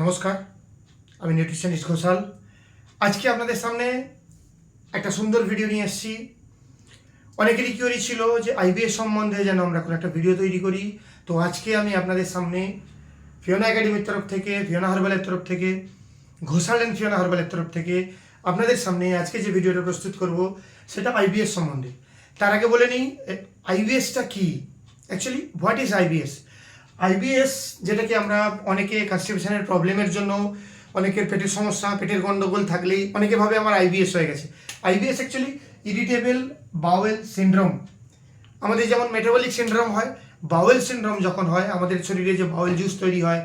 নমস্কার, আমি নিউট্রিশনিস্ট ঘোষাল। আজকে আপনাদের সামনে একটা সুন্দর ভিডিও নিয়ে এসেছি। অনেকেরই কিউরি ছিল যে আইবিএস সম্বন্ধে যেন আমরা কোনো একটা ভিডিও তৈরি করি। তো আজকে আমি আপনাদের সামনে ফিওনা একাডেমির তরফ থেকে, ফিওনা হার্বালের তরফ থেকে, ঘোষাল অ্যান্ড ফিওনা হার্বালের তরফ থেকে আপনাদের সামনে আজকে যে ভিডিওটা প্রস্তুত করব সেটা আইবিএস সম্বন্ধে। তার আগে বলে নিই, আইবিএসটা কী, actually what is IBS. IBS যেটাকে আমরা অনেকে কনস্টিপেশনের প্রবলেমের জন্য, অনেকের পেটের সমস্যা, পেটের গন্ডগোল থাকলেই অনেকে ভাবে আমার আইবিএস হয়ে গেছে। IBS actually irritable bowel syndrome. আমাদের যেমন মেটাবলিক সিনড্রোম হয়, বাওয়েল সিনড্রোম যখন হয়, আমাদের শরীরে যে বাওয়েল জুস তৈরি হয়,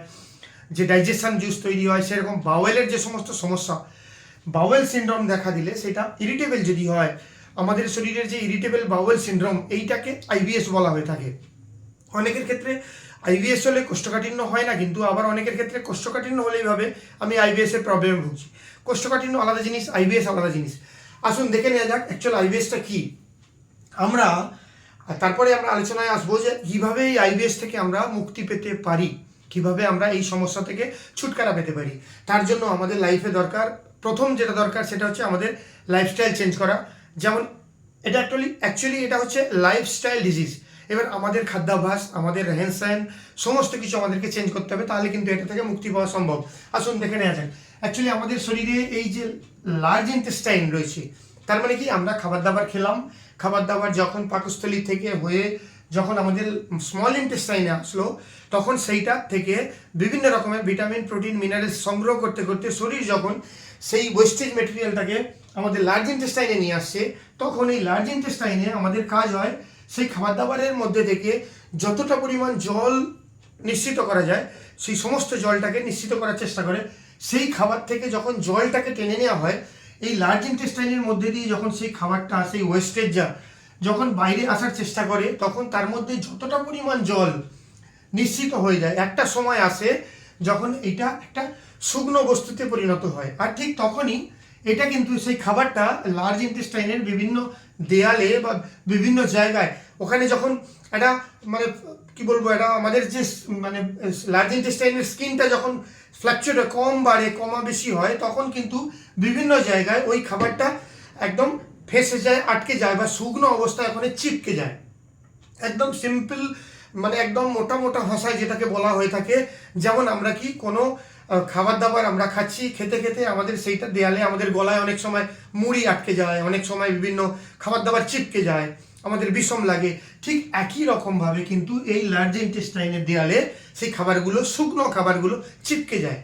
যে ডাইজেশন জুস তৈরি হয়, সেরকম বাওয়েলের যে সমস্ত সমস্যা, বাওয়েল সিনড্রোম দেখা দিলে সেটা ইরিটেবল যদি হয়, আমাদের শরীরের যে ইরিটেবল বাওয়েল সিনড্রোম, এইটাকে আইবিএস বলা হয়ে থাকে। অনেকের ক্ষেত্রে আইবিএস হলে কোষ্ঠকাঠিন্য হয় না, কিন্তু আবার অনেকের ক্ষেত্রে কোষ্ঠকাঠিন্য হলেই ভাবে আমি আইবিএস এর প্রবলেমে ভুগছি। কোষ্ঠকাঠিন্য আলাদা জিনিস, আইবিএস আলাদা জিনিস। আসুন দেখে নেওয়া যাক অ্যাকচুয়াল আইবিএসটা কী। তারপরে আমরা আলোচনায় আসবো যে কীভাবে এই আইবিএস থেকে আমরা মুক্তি পেতে পারি, কিভাবে আমরা এই সমস্যা থেকে ছুটকারা পেতে পারি। তার জন্য আমাদের লাইফে দরকার, প্রথম যেটা দরকার সেটা হচ্ছে আমাদের লাইফস্টাইল চেঞ্জ করা। যেমন এটা অ্যাকচুয়ালি এটা হচ্ছে লাইফস্টাইল ডিজিজ। এবার আমাদের খাদ্যাভ্যাস, আমাদের রেহেন সেন, সমস্ত কিছু আমাদেরকে চেঞ্জ করতে হবে, তাহলে কিন্তু এটা থেকে মুক্তি পাওয়া সম্ভব। আসুন দেখে নেওয়া যাক। অ্যাকচুয়ালি আমাদের শরীরে এই যে লার্জ ইন্টেস্টাইন রয়েছে, তার মানে কি, আমরা খাবার দাবার খেলাম, খাবার দাবার যখন পাকস্থলী থেকে হয়ে যখন আমাদের স্মল ইন্টেস্টাইনে আসলো, তখন সেইটা থেকে বিভিন্ন রকমের ভিটামিন, প্রোটিন, মিনারেলস সংগ্রহ করতে করতে শরীর যখন সেই ওয়েস্টেজ মেটেরিয়ালটাকে আমাদের লার্জ ইন্টেস্টাইনে নিয়ে আসছে, তখন এই লার্জ ইন্টেস্টাইনে আমাদের কাজ হয় সেই খাবার দাবারের মধ্যে থেকে যতটা পরিমাণ জল নিশ্চিত করা যায়, সেই সমস্ত জলটাকে নিশ্চিত করার চেষ্টা করে। সেই খাবার থেকে যখন জলটাকে টেনে নেওয়া হয়, এই লার্জ ইন্টেস্টাইনের মধ্যে দিয়ে যখন সেই খাবারটা, সেই ওয়েস্টেজ যখন বাইরে আসার চেষ্টা করে, তখন তার মধ্যে যতটা পরিমাণ জল নিশ্চিত হয়ে যায়, একটা সময় আসে যখন এটা একটা শুকনো বস্তুতে পরিণত হয়। আর ঠিক তখনই এটা কিন্তু সেই খাবারটা লার্জ ইন্টেস্টাইনের বিভিন্ন দেয়ালে বা বিভিন্ন জায়গায়, ওখানে যখন একটা মানে কি বলবো, এটা আমাদের যে মানে লার্জ ইন্টেস্টাইনের স্কিনটা যখন ফ্ল্যাকচুয়েট হয়, কম বাড়ে, কমা বেশি হয়, তখন কিন্তু বিভিন্ন জায়গায় ওই খাবারটা একদম ফেঁসে যায়, আটকে যায়, বা শুকনো অবস্থায় ওখানে চিপকে যায়। একদম সিম্পল, মানে একদম মোটা মোটা ভাষায় যেটাকে বলা হয়ে থাকে, যেমন আমরা কি কোনো খাবার দাবার আমরা খাচ্ছি, খেতে খেতে আমাদের সেইটা দেয়ালে, আমাদের গলায় অনেক সময় মুড়ি আটকে যায়, অনেক সময় বিভিন্ন খাবার দাবার চিপকে যায়, আমাদের বিষম লাগে। ঠিক একই রকমভাবে কিন্তু এই লার্জ ইন্টেস্টাইনের দেয়ালে সেই খাবারগুলো, শুকনো খাবারগুলো চিপকে যায়,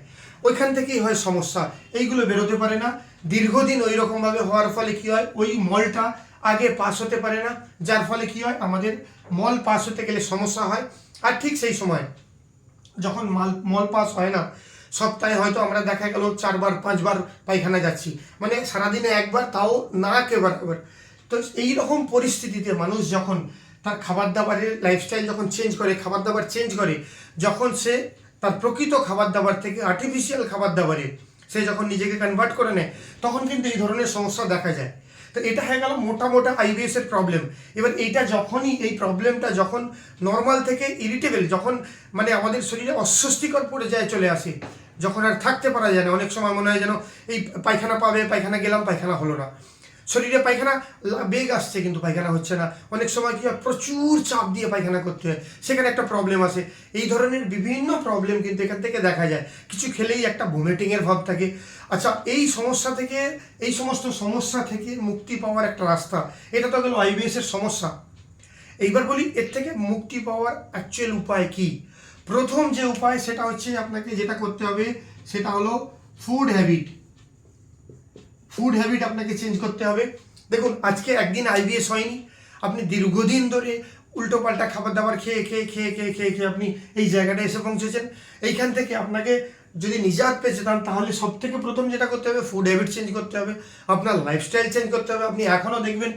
ওইখান থেকেই হয় সমস্যা। এইগুলো বেরোতে পারে না, দীর্ঘদিন ওই রকমভাবে হওয়ার ফলে কি হয়, ওই মলটা আগে পাস হতে পারে না, যার ফলে কি হয়, আমাদের মল পাস হতে গেলে সমস্যা হয়। আর ঠিক সেই সময় যখন মল পাস হয় না, সপ্তাহে হয়তো আমরা দেখা গেল 4বার 5বার পায়খানা যাচ্ছি, মানে সারাদিনে একবার, তাও না কেবার। তো এই রকম পরিস্থিতিতে মানুষ যখন তার খাবার দাবারের লাইফস্টাইল যখন চেঞ্জ করে, খাবার দাবার চেঞ্জ করে, যখন সে তার প্রকৃত খাবার দাবার থেকে আর্টিফিশিয়াল খাবার দাবারে সে যখন নিজেকে কনভার্ট করে নেয়, তখন কিন্তু এই ধরনের সমস্যা দেখা যায়। তো এটা হয়ে গেল মোটা আইবিএস এর প্রবলেম। এবার এইটা যখনই, এই প্রবলেমটা যখন নর্মাল থেকে ইরিটেবল, যখন মানে আমাদের শরীরে অস্বস্তিকর পর্যায়ে চলে আসে, যখন আর থাকতে পারা যায় না, অনেক সময় মনে হয় যেন এই পায়খানা পাবে, পায়খানা গেলাম, পায়খানা হলো না, শরীরে পায়খানা বেগ আসছে কিন্তু পায়খানা হচ্ছে না, অনেক সময় কি হয়, প্রচুর চাপ দিয়ে পায়খানা করতে হয়, সেখানে একটা প্রবলেম আসে। এই ধরনের বিভিন্ন প্রবলেম কিন্তু এখান থেকে দেখা যায়। কিছু খেলেই একটা ভমিটিংয়ের ভাব থাকে। আচ্ছা, এই সমস্যা থেকে, এই সমস্ত সমস্যা থেকে মুক্তি পাওয়ার একটা রাস্তা, এটা তো গেল আইবিএস এর সমস্যা। এইবার বলি এর থেকে মুক্তি পাওয়ার অ্যাকচুয়াল উপায় কি। প্রথম যে উপায় সেটা হচ্ছে, আপনাকে যেটা করতে হবে সেটা হলো ফুড হ্যাবিট আপনাকে চেঞ্জ করতে হবে। দেখুন, আজকে একদিন আইবিএস হয়নি, আপনি দীর্ঘদিন ধরে উল্টোপাল্টা খাবার দাবার খেয়ে খেয়ে খেয়ে খেয়ে খেয়ে খেয়ে আপনি এই জায়গাটায় এসে পৌঁছেছেন। এইখান থেকে আপনাকে যদি নিজাত পেয়ে যেতাম, তাহলে সব থেকে প্রথম যেটা করতে হবে, ফুড হ্যাবিট চেঞ্জ করতে হবে, আপনার লাইফস্টাইল চেঞ্জ করতে হবে। আপনি এখনও দেখবেন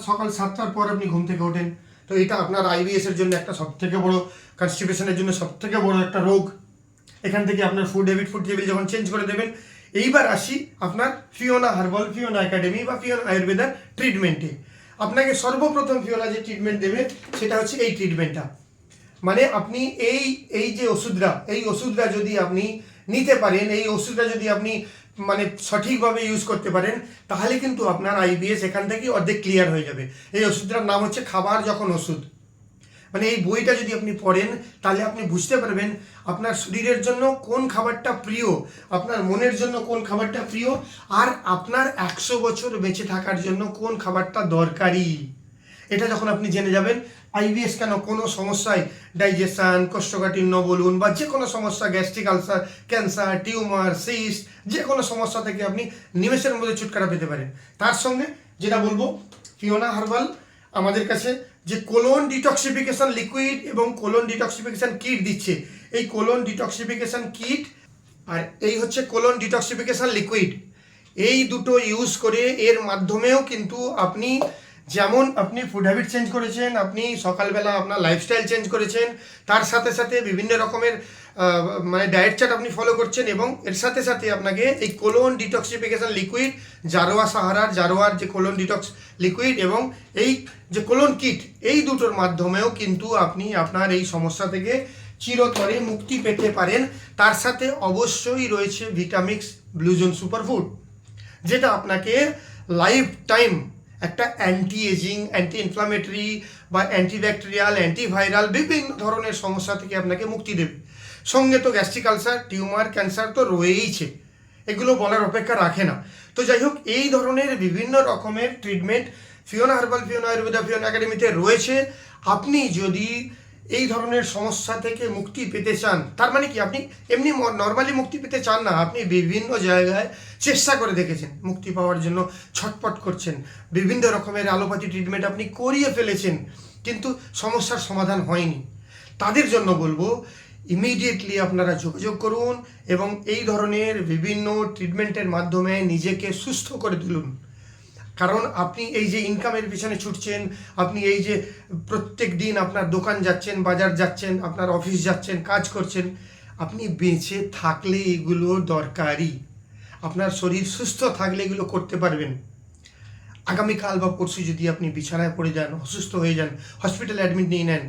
সকাল 7টার পর আপনি ঘুম থেকে ওঠেন, তো এটা আপনার আইবিএস এর জন্য একটা সব থেকে বড়, কনস্টিপেশনের জন্য সব থেকে বড় একটা রোগ। এখান থেকে আপনার ফুড টেবিল যখন চেঞ্জ করে দেবেন। এইবার আসি আপনার ফিওনা হার্বাল, ফিওনা একাডেমি বা ফিওনা আয়ুর্বেদার ট্রিটমেন্টে। আপনাকে সর্বপ্রথম ফিওনা যে ট্রিটমেন্ট দেবে সেটা হচ্ছে এই ট্রিটমেন্টটা। মানে আপনি এই যে ওষুধটা, এই ওষুধটা যদি আপনি নিতে পারেন, এই ওষুধটা যদি আপনি মানে সঠিকভাবে ইউজ করতে পারেন, তাহলে কিন্তু আপনার আইবিএস এখান থেকে অর্ধেক ক্লিয়ার হয়ে যাবে। এই ওষুধটার নাম হচ্ছে খাবার যখন ওষুধ। মানে এই বইটা যদি আপনি পড়েন তাহলে আপনি বুঝতে পারবেন আপনার শরীরের জন্য কোন খাবারটা প্রিয়, আপনার মনের জন্য কোন খাবারটা প্রিয়, আর আপনার 100 বছর বেঁচে থাকার জন্য কোন খাবারটা দরকারি। এটা যখন আপনি জেনে যাবেন, আইবিএস কেন, কোনো সমস্যায় ডাইজেশন, কোষ্ঠকাঠিন্য বলুন বা যে কোনো সমস্যা, gastric ulcer, cancer, tumour, cyst, যে কোনো সমস্যা থেকে আপনি নিমেষের মধ্যে ছুটকারা পেতে পারেন। তার সঙ্গে যেটা বলবো, ফিওনা হার্বাল আমাদের কাছে যে কোলন ডিটক্সিফিকেশন লিকুইড এবং কোলন ডিটক্সিফিকেশন কিট দিচ্ছে, এই কোলন ডিটক্সিফিকেশন কিট আর এই হচ্ছে কোলন ডিটক্সিফিকেশন লিকুইড, এই দুটো ইউজ করে এর মাধ্যমেও কিন্তু আপনি যেমন আপনি ফুড হ্যাবিট চেঞ্জ করেছেন, আপনি সকালবেলা আপনার লাইফস্টাইল চেঞ্জ করেছেন, তার সাথে সাথে বিভিন্ন রকমের মানে ডায়েট চার্ট আপনি ফলো করছেন, এবং এর সাথে সাথে আপনাকে এই কোলন ডিটক্সিফিকেশন লিকুইড, জারোয়ার যে কোলন ডিটক্স লিকুইড এবং এই যে কোলন কিট, এই দুটোর মাধ্যমেও কিন্তু আপনি আপনার এই সমস্যা থেকে চিরতরে মুক্তি পেতে পারেন। তার সাথে অবশ্যই রয়েছে ভিটামিক্স ব্লুজোন সুপারফুড, যেটা আপনাকে লাইফ টাইম একটা অ্যান্টি এজিং, অ্যান্টি ইনফ্লামেটরি বা অ্যান্টিব্যাকটেরিয়াল, অ্যান্টিভাইরাল বিভিন্ন ধরনের সমস্যা থেকে আপনাকে মুক্তি দেবে। সঙ্গে তো গ্যাস্ট্রিক আলসার, টিউমার, ক্যান্সার তো রয়েইছে, এগুলো বলার অপেক্ষা রাখে না। তো যাই হোক, এই ধরনের বিভিন্ন রকমের treatment Fiona herbal, Fiona Ayurveda, Fiona একাডেমিতে রয়েছে। আপনি যদি এই ধরনের সমস্যা থেকে মুক্তি পেতে চান, তার মানে কি আপনি এমনি নর্মালি মুক্তি পেতে চান না, আপনি বিভিন্ন জায়গায় চেষ্টা করে দেখেছেন মুক্তি পাওয়ার জন্য, ছটপট করছেন, বিভিন্ন রকমের অ্যালোপ্যাথি ট্রিটমেন্ট আপনি করিয়ে ফেলেছেন, কিন্তু সমস্যার সমাধান হয়নি, তাদের জন্য বলবো ইমিডিয়েটলি আপনারা যোগাযোগ করুন এবং এই ধরনের বিভিন্ন ট্রিটমেন্টের মাধ্যমে নিজেকে সুস্থ করে তুলুন। কারণ আপনি এই যে ইনকামের পিছনে ছুটছেন, আপনি এই যে প্রত্যেক দিন আপনার দোকান যাচ্ছেন, বাজার যাচ্ছেন, আপনার অফিস যাচ্ছেন, কাজ করছেন, আপনি বেঁচে থাকলে এগুলো দরকারি। আপনার শরীর সুস্থ থাকলে এগুলো করতে পারবেন। আগামীকাল বা পরশু যদি আপনি বিছানায় পড়ে যান, অসুস্থ হয়ে যান, হসপিটালে অ্যাডমিট নিয়ে নেন,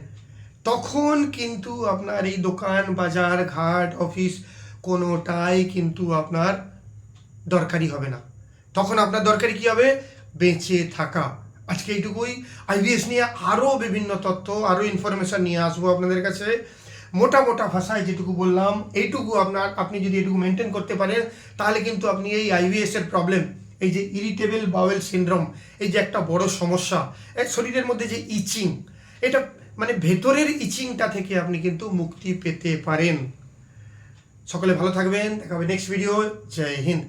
তখন কিন্তু আপনার এই দোকান, বাজার, ঘাট, অফিস কোনোটাই কিন্তু আপনার দরকারি হবে না। তখন আপনার দরকারি কী হবে? বেঁচে থাকা। আজকে এইটুকুই। আইবিএস নিয়ে আরও বিভিন্ন তথ্য, আরও ইনফরমেশান নিয়ে আসবো আপনাদের কাছে। মোটা ভাষায় যেটুকু বললাম, এইটুকু আপনি যদি এটুকু মেনটেন করতে পারেন, তাহলে কিন্তু আপনি এই আইবিএসের প্রবলেম, এই যে ইরিটেবল বাওয়েল সিনড্রোম, এই যে একটা বড় সমস্যা, শরীরের মধ্যে যে ইচিং, এটা মানে ভেতরের ইচিংটা থেকে আপনি কিন্তু মুক্তি পেতে পারেন। সকলে ভালো থাকবেন, দেখা হবে নেক্সট ভিডিও। জয় হিন্দ।